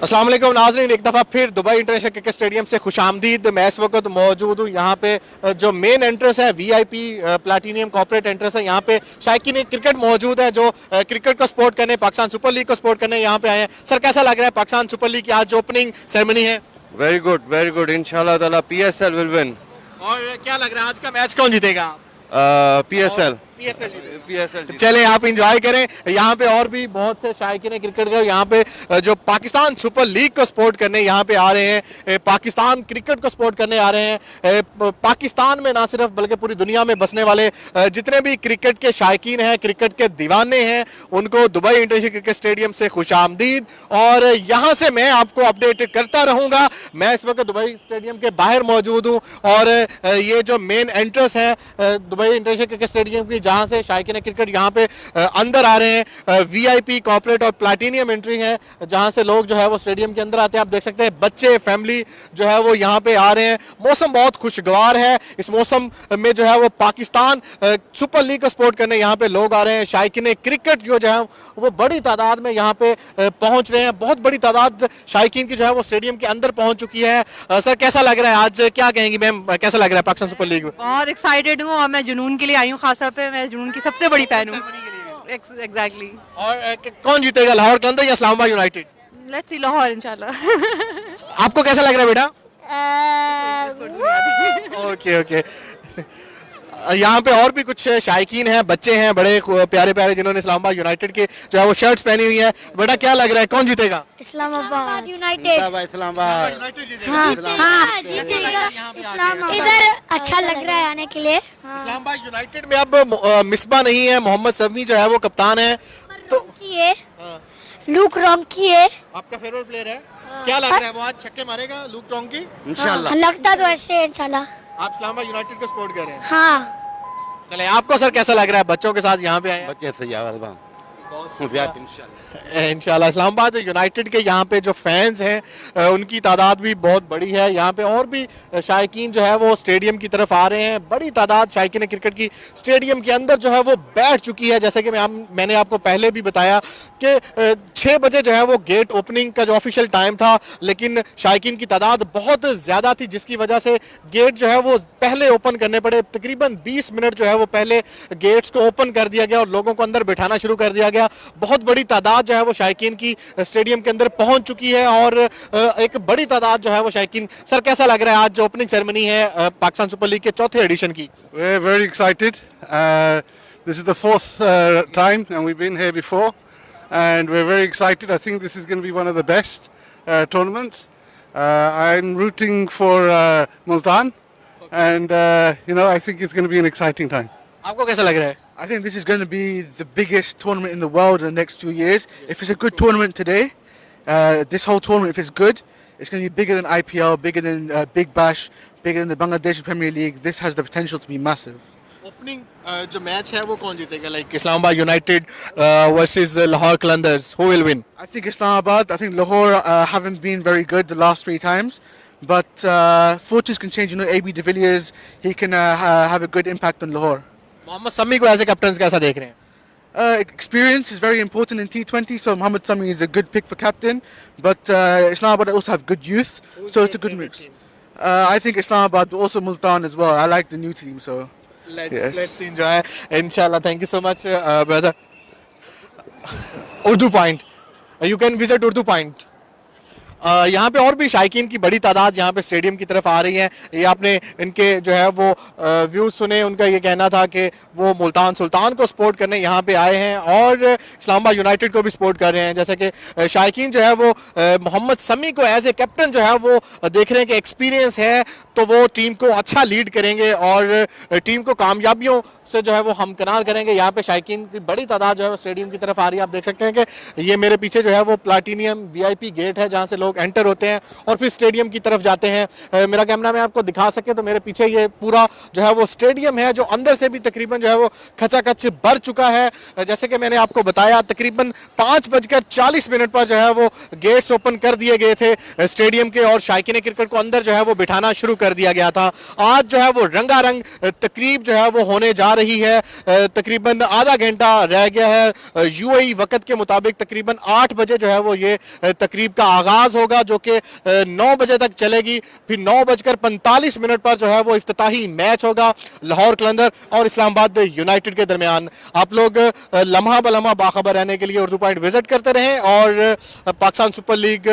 अस्सलाम वालेकुम नाज़रीन, एक दफ़ा फिर दुबई इंटरनेशनल क्रिकेट स्टेडियम से खुशामदीद। मैं इस वक्त मौजूद हूँ यहाँ पे जो मेन एंट्रेंस है वीआईपी प्लैटिनियम कॉर्पोरेट एंट्रेंस है। यहाँ पे शायकीन क्रिकेट मौजूद है जो क्रिकेट को सपोर्ट करने, पाकिस्तान सुपर लीग को सपोर्ट करने यहाँ पे आए हैं। सर कैसा लग रहा है पाकिस्तान सुपर लीग की आज जो ओपनिंग सेरेमनी है? वेरी गुड इंशाल्लाह ताला पीएसएल विल विन। और क्या लग रहा है आज का मैच कौन जीतेगा? पीएसएल चले आप इंजॉय करें। यहाँ पे और भी बहुत से शायकीन क्रिकेट के यहाँ पे जो पाकिस्तान सुपर लीग को सपोर्ट करने यहाँ पे आ रहे हैं, पाकिस्तान क्रिकेट को सपोर्ट करने आ रहे हैं। पाकिस्तान में ना सिर्फ बल्कि पूरी दुनिया में बसने वाले जितने भी क्रिकेट के शायकीन हैं, क्रिकेट के दीवाने हैं, उनको दुबई इंटरनेशनल क्रिकेट स्टेडियम से खुशामदीद। और यहाँ से मैं आपको अपडेट करता रहूँगा। मैं इस वक्त दुबई स्टेडियम के बाहर मौजूद हूँ और ये जो मेन एंट्रेंस है दुबई इंटरनेशनल क्रिकेट स्टेडियम की, जहां से शायकीन क्रिकेट यहां पे अंदर आ रहे हैं। वीआईपी कॉर्पोरेट और प्लैटिनियम एंट्री है जहां से लोग जो है वो स्टेडियम के अंदर आते हैं। आप देख सकते हैं बच्चे, फैमिली जो है वो यहां पे आ रहे हैं। मौसम बहुत खुशगवार है। इस मौसम में जो है वो पाकिस्तान सुपर लीग को सपोर्ट करने यहाँ पे लोग आ रहे हैं। शायकीन क्रिकेट जो है वो बड़ी तादाद में यहाँ पे पहुंच रहे हैं। बहुत बड़ी तादाद शायकीन की जो है वो स्टेडियम के अंदर पहुंच चुकी है। सर कैसा लग रहा है आज, क्या कहेंगी मैम, कैसा लग रहा है पाकिस्तान सुपर लीग? बहुत एक्साइटेड हूँ और मैं जुनून के लिए आई हूँ। खासतौर पे मैं जुनून की सबसे बड़ी फैन हूँ। एग्जैक्टली। और कौन जीतेगा, लाहौर कलंदर या Islamabad United? Let's see, Lahore इंशाल्लाह। आपको कैसा लग रहा है बेटा? ओके यहाँ पे और भी कुछ शायकीन हैं, बच्चे हैं बड़े प्यारे प्यारे जिन्होंने इस्लामाबाद यूनाइटेड के जो है वो शर्ट्स पहनी हुई है। बेटा क्या लग रहा है, कौन जीतेगा? इस्लामाबाद यूनाइटेड। इस्लामाबाद इधर अच्छा लग रहा है आने के लिए। इस्लामाबाद यूनाइटेड में अब मिसबा नहीं है, मोहम्मद समी जो है वो कप्तान है। तो लूक रॉन्ग की है। आपका फेवरेट प्लेयर है? क्या लग रहा है वो आज छक्के मारेगा लूक रॉन्ग की? इंशाल्लाह। लगता तो ऐसे है इंशाल्लाह। आप इस्लामाबाद यूनाइटेड को सपोर्ट कर रहे हैं? हाँ। चले आपको सर कैसा लग रहा है बच्चों के साथ यहाँ पे आए हैं? बच्चे से इंशाल्लाह। इस्लामाबाद यूनाइटेड के यहाँ पे जो फैंस हैं उनकी तादाद भी बहुत बड़ी है। यहाँ पे और भी शायकीन जो है वो स्टेडियम की तरफ आ रहे हैं। बड़ी तादाद शायकीन क्रिकेट की स्टेडियम के अंदर जो है वो बैठ चुकी है। जैसे कि मैंने आपको पहले भी बताया कि 6 बजे जो है वो गेट ओपनिंग का जो ऑफिशियल टाइम था, लेकिन शायकीन की तादाद बहुत ज़्यादा थी जिसकी वजह से गेट जो है वो पहले ओपन करने पड़े। तकरीबन 20 मिनट जो है वो पहले गेट्स को ओपन कर दिया गया और लोगों को अंदर बिठाना शुरू कर दिया गया। बहुत बड़ी तादाद जो है वो शायकीन की स्टेडियम के अंदर पहुंच चुकी है और एक बड़ी तादाद जो है वो शायकीन। सर कैसा लग रहा है आज जो ओपनिंग सेरेमनी है पाकिस्तान सुपर लीग के चौथे एडिशन की? We're very excited. This is the fourth time and we've been here before and we're very excited. I think this is going to be one of the best tournaments. I'm rooting for Multan and I think it's going to be an exciting time. आपको कैसा लग रहा है? I think this is going to be the biggest tournament in the world in the next few years. If it's a good tournament today, this whole tournament, if it's good, it's going to be bigger than IPL, bigger than Big Bash, bigger than the Bangladesh Premier League. This has the potential to be massive. Opening जो match है वो कौन जीतेगा? Like Islamabad United versus Lahore Qalandars, who will win? I think Islamabad. I think Lahore haven't been very good the last 3 times. But fortunes can change. AB de Villiers, he can have a good impact on Lahore. Mohammad Shami को as a captain कैसा देख रहे हैं? Experience is very important in T20, so Mohammad Sami is a good pick for captain. But Islamabad also have good youth, so it's a good mix. I think Islamabad, but also Multan as well. I like the new team, so let's enjoy. Inshallah, thank you so much, brother. Urdu Point, you can visit Urdu Point. यहाँ पे और भी शायकीन की बड़ी तादाद यहाँ पे stadium की तरफ आ रही है। ये आपने इनके जो है वो व्यूज़ सुने। उनका ये कहना था कि वो मुल्तान सुल्तान को सपोर्ट करने यहाँ पे आए हैं और इस्लामाबाद यूनाइटेड को भी सपोर्ट कर रहे हैं। जैसे कि शायकीन जो है वो मोहम्मद समी को एज ए कैप्टन जो है वो देख रहे हैं कि एक्सपीरियंस है तो वो टीम को अच्छा लीड करेंगे और टीम को कामयाबियों से जो है वो हमकिनार करेंगे। यहाँ पे शायकीन की बड़ी तादाद जो है वो स्टेडियम की तरफ आ रही है। आप देख सकते हैं कि ये मेरे पीछे जो है वो प्लैटिनियम वीआईपी गेट है जहाँ से लोग एंटर होते हैं और फिर स्टेडियम की तरफ जाते हैं। मेरा कैमरा मैं आपको दिखा सके तो मेरे पीछे ये पूरा जो है वो स्टेडियम है जो अंदर से भी तकरीबन जो है वो खचाखच भर चुका है। जैसे कि मैंने आपको बताया तकरीबन 5:40 पर जो है वो गेट्स ओपन कर दिए गए थे स्टेडियम के और शायकीन क्रिकेट को अंदर जो है वो बिठाना शुरू कर दिया गया था। आज जो है वो रंगारंग तकरीब जो है वो होने जा रही है। तकरीबन आधा घंटा रह गया है। यूएई वक्त के मुताबिक तकरीबन 8 बजे जो है वो ये तकरीब का आगाज होगा, जो कि 9 बजे तक चलेगी। फिर 9:45 पर जो है वो इफ्तिताही मैच होगा लाहौर कलंदर और इस्लामाबाद यूनाइटेड के दरमियान। आप लोग लम्हा बलम्हा बाखबर रहने के लिए उर्दू पॉइंट विजिट करते रहें और पाकिस्तान सुपर लीग